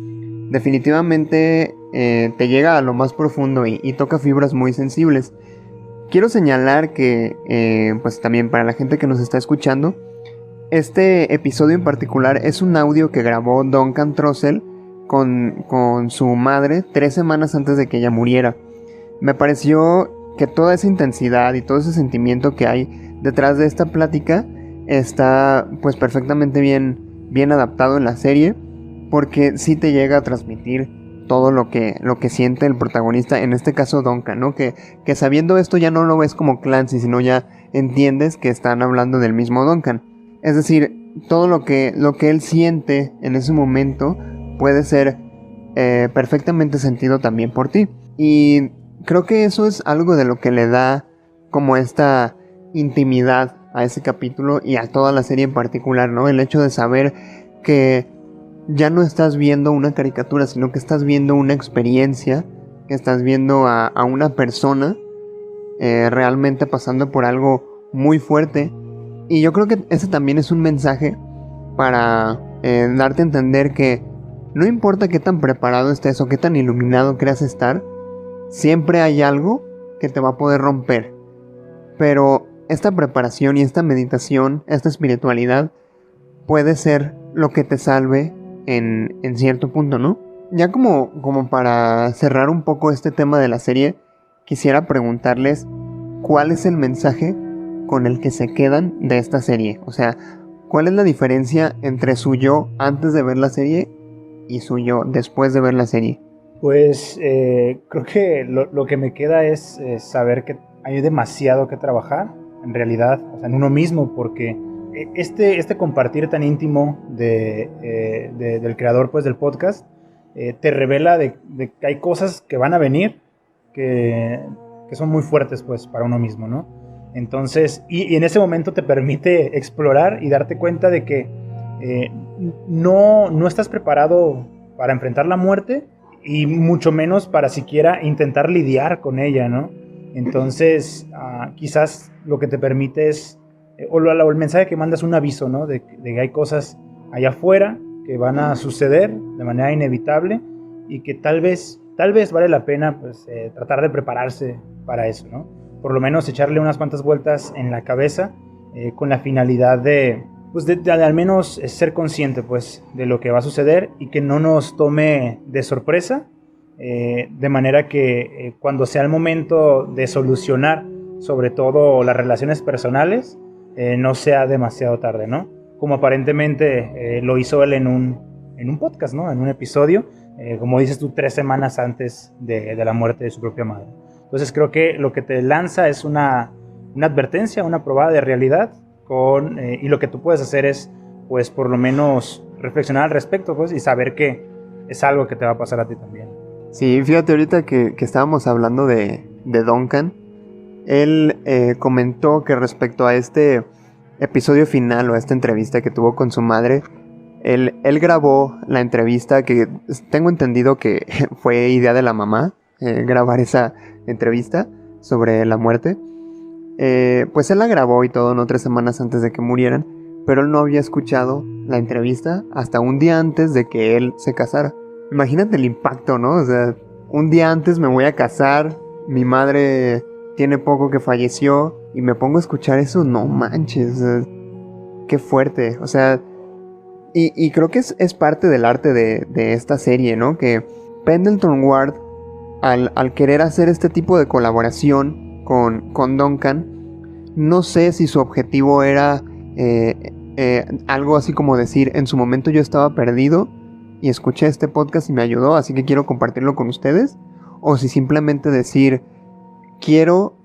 definitivamente te llega a lo más profundo y toca fibras muy sensibles. Quiero señalar que, pues también para la gente que nos está escuchando, este episodio en particular es un audio que grabó Duncan Trussell con su madre 3 semanas antes de que ella muriera. Me pareció que toda esa intensidad y todo ese sentimiento que hay detrás de esta plática está pues perfectamente bien adaptado en la serie, porque sí te llega a transmitir todo lo que siente el protagonista, en este caso Duncan, ¿no? Que sabiendo esto ya no lo ves como Clancy, sino ya entiendes que están hablando del mismo Duncan. Es decir, todo lo que él siente en ese momento puede ser perfectamente sentido también por ti. Y creo que eso es algo de lo que le da como esta intimidad a ese capítulo y a toda la serie en particular, ¿no? El hecho de saber que ya no estás viendo una caricatura, sino que estás viendo una experiencia, que estás viendo a una persona realmente pasando por algo muy fuerte. Y yo creo que ese también es un mensaje para darte a entender que no importa qué tan preparado estés o qué tan iluminado creas estar, siempre hay algo que te va a poder romper. Pero esta preparación y esta meditación, esta espiritualidad, puede ser lo que te salve en cierto punto, ¿no? Ya como para cerrar un poco este tema de la serie, quisiera preguntarles cuál es el mensaje con el que se quedan de esta serie. O sea, ¿cuál es la diferencia entre su yo antes de ver la serie y su yo después de ver la serie? Pues creo que lo que me queda es saber que hay demasiado que trabajar, en realidad, o sea, en uno mismo, porque este compartir tan íntimo del creador, pues, del podcast, te revela de que hay cosas que van a venir que son muy fuertes, pues, para uno mismo, ¿no? Entonces, y en ese momento te permite explorar y darte cuenta de que no estás preparado para enfrentar la muerte, y mucho menos para siquiera intentar lidiar con ella, ¿no? Entonces, quizás lo que te permite es, o el mensaje que manda es un aviso, ¿no? De que hay cosas allá afuera que van a suceder de manera inevitable y que tal vez vale la pena, pues, tratar de prepararse para eso, ¿no? Por lo menos echarle unas cuantas vueltas en la cabeza con la finalidad de al menos ser consciente, pues, de lo que va a suceder y que no nos tome de sorpresa, de manera que cuando sea el momento de solucionar, sobre todo las relaciones personales, no sea demasiado tarde, ¿no? Como aparentemente lo hizo él en un podcast, ¿no? En un episodio, como dices tú, 3 semanas antes de la muerte de su propia madre. Entonces creo que lo que te lanza es una advertencia, una probada de realidad, y lo que tú puedes hacer es, pues, por lo menos reflexionar al respecto, pues, y saber que es algo que te va a pasar a ti también. Sí, fíjate, ahorita que estábamos hablando de Duncan, él comentó que respecto a este episodio final o a esta entrevista que tuvo con su madre, él grabó la entrevista, que tengo entendido que fue idea de la mamá, grabar esa entrevista sobre la muerte. Pues él la grabó y todo, ¿no? 3 semanas antes de que murieran, pero él no había escuchado la entrevista hasta un día antes de que él se casara. Imagínate el impacto, ¿no? O sea, un día antes me voy a casar, mi madre tiene poco que falleció y me pongo a escuchar eso, no manches, qué fuerte. O sea, y creo que es parte del arte de esta serie, ¿no? Que Pendleton Ward, al querer hacer este tipo de colaboración con Duncan, no sé si su objetivo era algo así como decir, en su momento yo estaba perdido y escuché este podcast y me ayudó, así que quiero compartirlo con ustedes, o si simplemente decir, quiero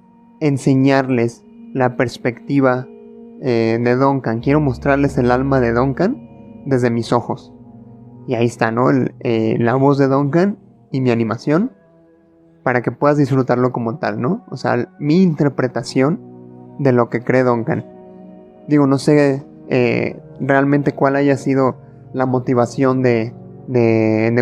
enseñarles la perspectiva de Duncan, quiero mostrarles el alma de Duncan desde mis ojos. Y ahí está, ¿no? La voz de Duncan y mi animación, para que puedas disfrutarlo como tal, ¿no? O sea, mi interpretación de lo que cree Duncan. Digo, no sé realmente cuál haya sido la motivación de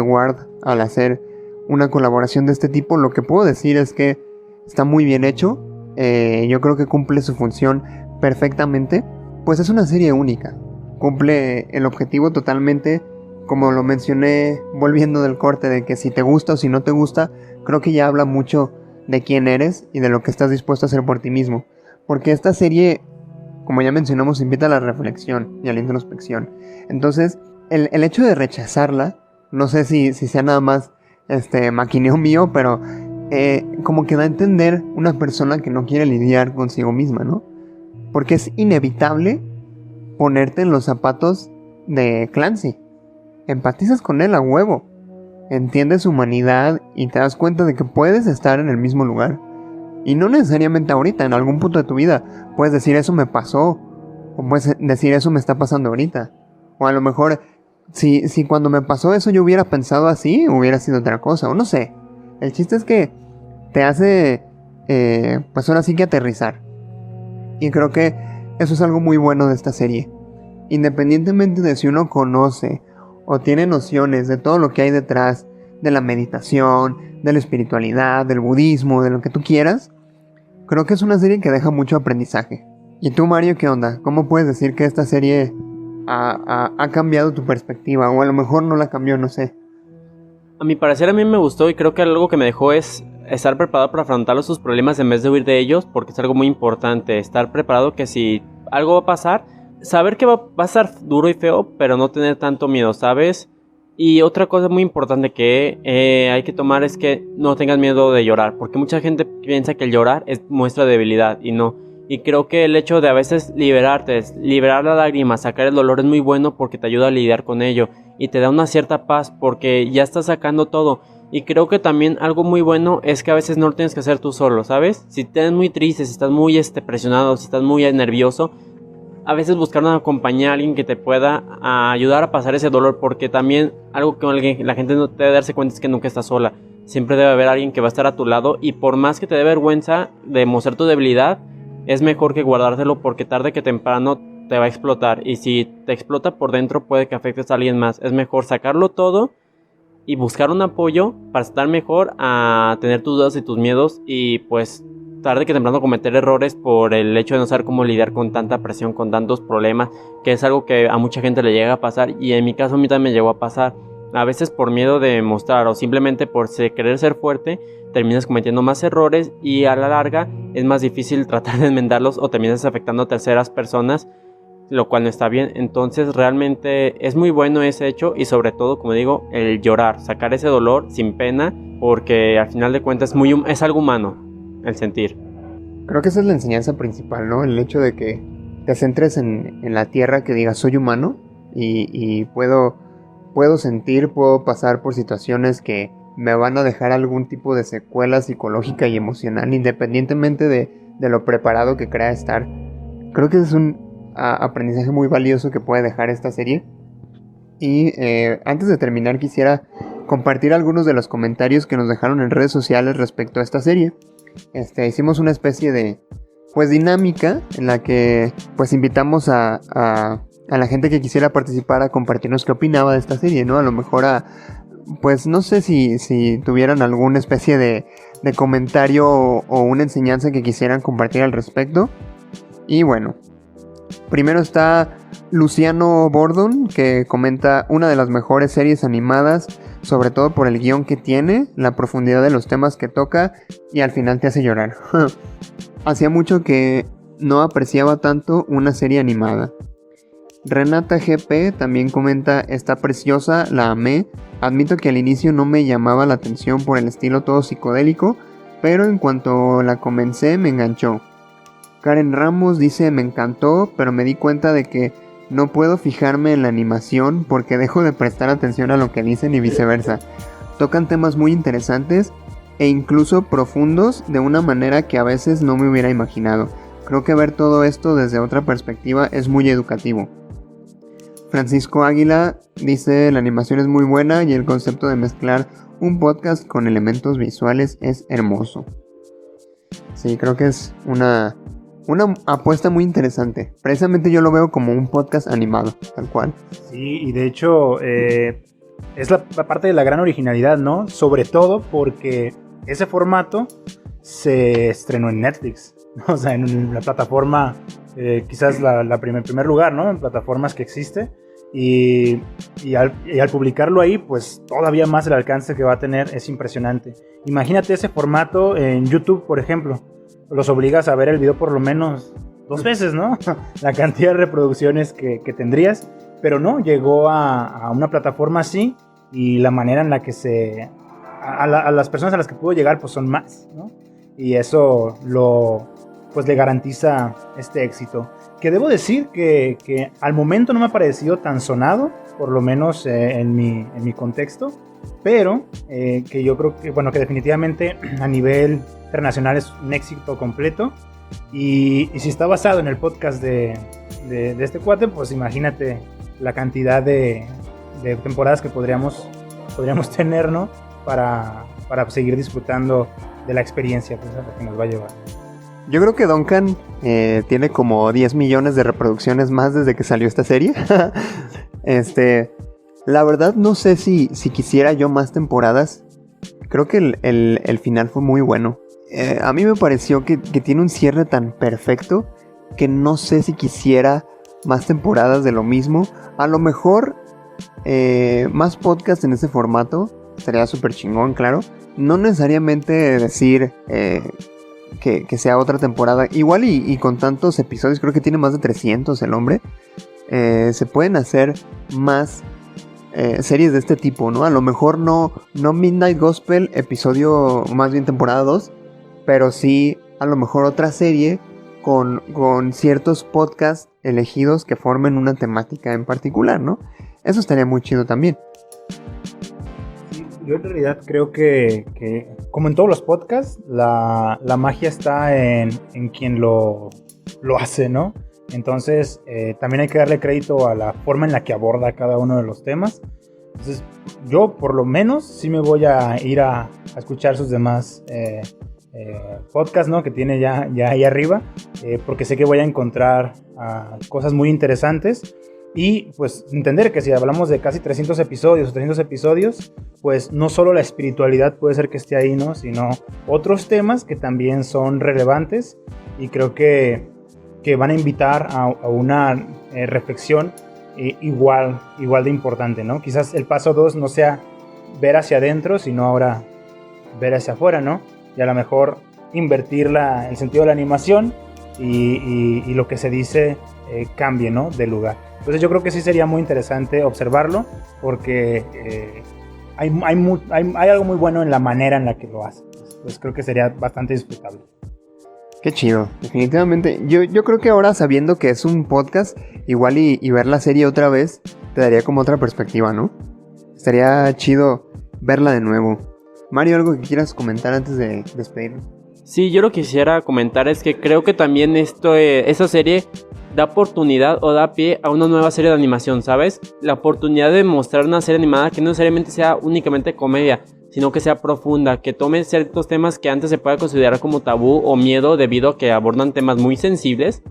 Ward al hacer una colaboración de este tipo. Lo que puedo decir es que está muy bien hecho. Yo creo que cumple su función perfectamente. Pues es una serie única. Cumple el objetivo totalmente, como lo mencioné volviendo del corte, de que si te gusta o si no te gusta, creo que ya habla mucho de quién eres y de lo que estás dispuesto a hacer por ti mismo. Porque esta serie, como ya mencionamos, invita a la reflexión y a la introspección. Entonces, el hecho de rechazarla, no sé si sea nada más maquineo mío, pero como que da a entender una persona que no quiere lidiar consigo misma, ¿no? Porque es inevitable ponerte en los zapatos de Clancy. Empatizas con él a huevo. Entiendes su humanidad y te das cuenta de que puedes estar en el mismo lugar. Y no necesariamente ahorita, en algún punto de tu vida. Puedes decir, eso me pasó. O puedes decir, eso me está pasando ahorita. O a lo mejor, si cuando me pasó eso yo hubiera pensado así, hubiera sido otra cosa. O no sé. El chiste es que te hace, pues ahora sí que aterrizar. Y creo que eso es algo muy bueno de esta serie. Independientemente de si uno conoce o tiene nociones de todo lo que hay detrás de la meditación, de la espiritualidad, del budismo, de lo que tú quieras, creo que es una serie que deja mucho aprendizaje. ¿Y tú, Mario, qué onda? ¿Cómo puedes decir que esta serie ha cambiado tu perspectiva? O a lo mejor no la cambió, no sé. A mi parecer, a mí me gustó y creo que algo que me dejó es estar preparado para afrontar sus problemas en vez de huir de ellos, porque es algo muy importante, estar preparado que si algo va a pasar, saber que va a estar duro y feo, pero no tener tanto miedo, ¿sabes? Y otra cosa muy importante que hay que tomar es que no tengas miedo de llorar, porque mucha gente piensa que el llorar es muestra de debilidad y no. Y creo que el hecho de a veces liberarte, liberar la lágrima, sacar el dolor es muy bueno porque te ayuda a lidiar con ello y te da una cierta paz porque ya estás sacando todo. Y creo que también algo muy bueno es que a veces no lo tienes que hacer tú solo, ¿sabes? Si estás muy triste, si estás muy presionado, si estás muy nervioso, a veces buscar una compañía, alguien que te pueda ayudar a pasar ese dolor, porque también algo que la gente no debe darse cuenta es que nunca estás sola. Siempre debe haber alguien que va a estar a tu lado y por más que te dé vergüenza de mostrar tu debilidad, es mejor que guardártelo porque tarde que temprano te va a explotar y si te explota por dentro puede que afectes a alguien más. Es mejor sacarlo todo y buscar un apoyo para estar mejor a tener tus dudas y tus miedos y pues tarde que temprano cometer errores por el hecho de no saber cómo lidiar con tanta presión, con tantos problemas, que es algo que a mucha gente le llega a pasar y en mi caso a mí también me llegó a pasar. A veces por miedo de mostrar o simplemente por querer ser fuerte, terminas cometiendo más errores y a la larga es más difícil tratar de enmendarlos o terminas afectando a terceras personas, lo cual no está bien. Entonces realmente es muy bueno ese hecho y sobre todo, como digo, el llorar, sacar ese dolor sin pena, porque al final de cuentas es algo humano el sentir. Creo que esa es la enseñanza principal, ¿no? El hecho de que te centres en la tierra, que digas soy humano y puedo sentir, puedo pasar por situaciones que me van a dejar algún tipo de secuela psicológica y emocional, independientemente de lo preparado que crea estar. Creo que es un aprendizaje muy valioso que puede dejar esta serie. Y antes de terminar quisiera compartir algunos de los comentarios que nos dejaron en redes sociales respecto a esta serie. Hicimos una especie de dinámica en la que pues invitamos a la gente que quisiera participar a compartirnos qué opinaba de esta serie, ¿no? A lo mejor pues no sé si tuvieran alguna especie de comentario o una enseñanza que quisieran compartir al respecto. Y bueno, primero está Luciano Bordon, que comenta una de las mejores series animadas, sobre todo por el guión que tiene, la profundidad de los temas que toca y al final te hace llorar. Hacía mucho que no apreciaba tanto una serie animada. Renata GP también comenta, está preciosa, la amé, admito que al inicio no me llamaba la atención por el estilo todo psicodélico, pero en cuanto la comencé me enganchó. Karen Ramos dice, me encantó, pero me di cuenta de que no puedo fijarme en la animación porque dejo de prestar atención a lo que dicen y viceversa. Tocan temas muy interesantes e incluso profundos de una manera que a veces no me hubiera imaginado. Creo que ver todo esto desde otra perspectiva es muy educativo. Francisco Águila dice, la animación es muy buena y el concepto de mezclar un podcast con elementos visuales es hermoso. Sí, creo que es una apuesta muy interesante. Precisamente yo lo veo como un podcast animado, tal cual. Sí, y de hecho es la parte de la gran originalidad, ¿no? Sobre todo porque ese formato se estrenó en Netflix, ¿no? O sea, en la plataforma, quizás en primer lugar, ¿no? En plataformas que existe. Y al publicarlo ahí, pues todavía más el alcance que va a tener es impresionante. Imagínate ese formato en YouTube, por ejemplo. Los obligas a ver el video por lo menos 2 veces, ¿no? La cantidad de reproducciones que tendrías. Pero no, llegó a una plataforma así y la manera en la que a las personas a las que pudo llegar pues son más, ¿no? Y eso pues le garantiza este éxito. Que debo decir que al momento no me ha parecido tan sonado, por lo menos en mi contexto, pero que yo creo que, bueno, que definitivamente a nivel internacional es un éxito completo. Y si está basado en el podcast de este cuate, pues imagínate la cantidad de temporadas que podríamos tener, ¿no? Para seguir disfrutando de la experiencia pues, que nos va a llevar. Yo creo que Duncan tiene como 10 millones de reproducciones más desde que salió esta serie. La verdad no sé si quisiera yo más temporadas. Creo que el final fue muy bueno. A mí me pareció que tiene un cierre tan perfecto que no sé si quisiera más temporadas de lo mismo. A lo mejor más podcasts en ese formato estaría súper chingón, claro. No necesariamente decir que sea otra temporada. Igual y con tantos episodios, creo que tiene más de 300 el hombre. Se pueden hacer más series de este tipo, ¿no? A lo mejor no Midnight Gospel, episodio, más bien temporada 2, pero sí a lo mejor otra serie con ciertos podcasts elegidos que formen una temática en particular, ¿no? Eso estaría muy chido también. Yo en realidad creo que como en todos los podcasts, la magia está en quien lo hace, ¿no? Entonces, también hay que darle crédito a la forma en la que aborda cada uno de los temas. Entonces, yo por lo menos sí me voy a ir a escuchar sus demás podcasts, ¿no? Que tiene ya ahí arriba, porque sé que voy a encontrar cosas muy interesantes. Y pues entender que si hablamos de casi 300 episodios, pues no solo la espiritualidad puede ser que esté ahí, ¿no? Sino otros temas que también son relevantes y creo que van a invitar a una reflexión igual de importante, ¿no? Quizás el paso 2 no sea ver hacia adentro, sino ahora ver hacia afuera, ¿no? Y a lo mejor invertir el sentido de la animación y lo que se dice cambie, ¿no? De lugar. Entonces yo creo que sí sería muy interesante observarlo porque hay algo muy bueno en la manera en la que lo hace. Pues creo que sería bastante disfrutable. Qué chido, definitivamente. Yo creo que ahora, sabiendo que es un podcast, igual y ver la serie otra vez te daría como otra perspectiva, ¿no? Estaría chido verla de nuevo. Mario, ¿algo que quieras comentar antes de despedirnos? Sí, yo lo que quisiera comentar es que creo que también esa serie da oportunidad o da pie a una nueva serie de animación, ¿sabes? La oportunidad de mostrar una serie animada que no necesariamente sea únicamente comedia, sino que sea profunda, que tome ciertos temas que antes se puede considerar como tabú o miedo debido a que abordan temas muy sensibles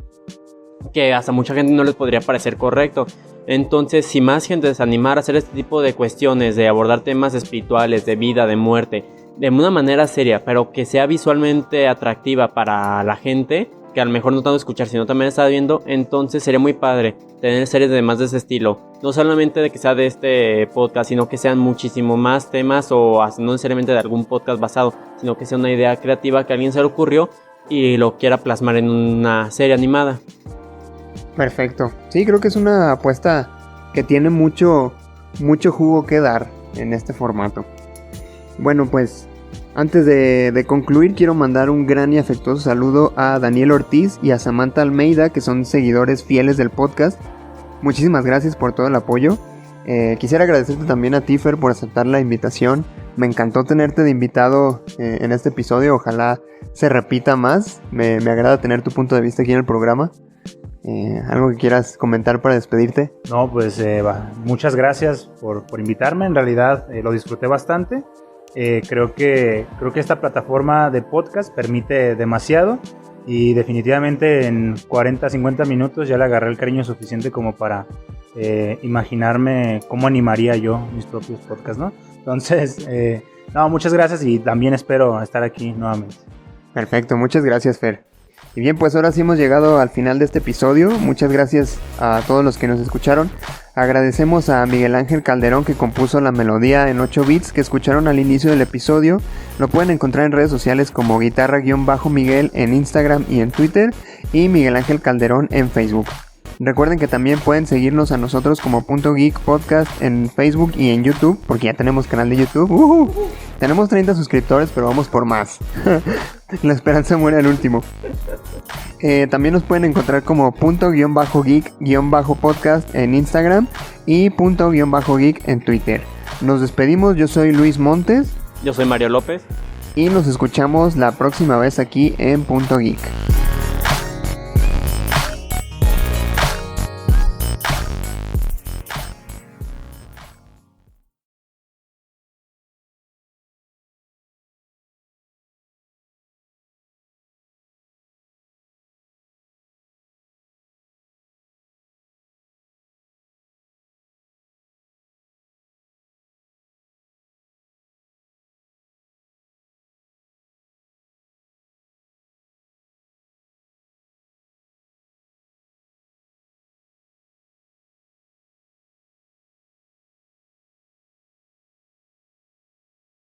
que hasta mucha gente no les podría parecer correcto. Entonces, si más gente se animara a hacer este tipo de cuestiones, de abordar temas espirituales, de vida, de muerte, de una manera seria, pero que sea visualmente atractiva para la gente, que a lo mejor no tanto escuchar, sino también está viendo, entonces sería muy padre tener series de más de ese estilo. No solamente de que sea de este podcast, sino que sean muchísimo más temas o no necesariamente de algún podcast basado, sino que sea una idea creativa que a alguien se le ocurrió y lo quiera plasmar en una serie animada. Perfecto. Sí, creo que es una apuesta que tiene mucho jugo que dar en este formato. Bueno, pues antes de concluir, quiero mandar un gran y afectuoso saludo a Daniel Ortiz y a Samantha Almeida, que son seguidores fieles del podcast. Muchísimas gracias por todo el apoyo. Quisiera agradecerte también a ti, Fer, por aceptar la invitación. Me encantó tenerte de invitado en este episodio. Ojalá se repita más. Me agrada tener tu punto de vista aquí en el programa. ¿Algo que quieras comentar para despedirte? No, pues muchas gracias por invitarme. En realidad lo disfruté bastante. Creo que esta plataforma de podcast permite demasiado y definitivamente en 40-50 minutos ya le agarré el cariño suficiente como para imaginarme cómo animaría yo mis propios podcasts, ¿no? Entonces, muchas gracias y también espero estar aquí nuevamente. Perfecto, muchas gracias, Fer. Y bien, pues ahora sí hemos llegado al final de este episodio. Muchas gracias a todos los que nos escucharon. Agradecemos a Miguel Ángel Calderón, que compuso la melodía en 8 bits que escucharon al inicio del episodio. Lo pueden encontrar en redes sociales como guitarra-miguel en Instagram y en Twitter, y Miguel Ángel Calderón en Facebook. Recuerden que también pueden seguirnos a nosotros como Punto Geek Podcast en Facebook y en YouTube, porque ya tenemos canal de YouTube. Tenemos 30 suscriptores, pero vamos por más. La esperanza muere al último. También nos pueden encontrar como punto-geek-podcast en Instagram y punto-geek en Twitter. Nos despedimos, yo soy Luis Montes. Yo soy Mario López. Y nos escuchamos la próxima vez aquí en Punto Geek.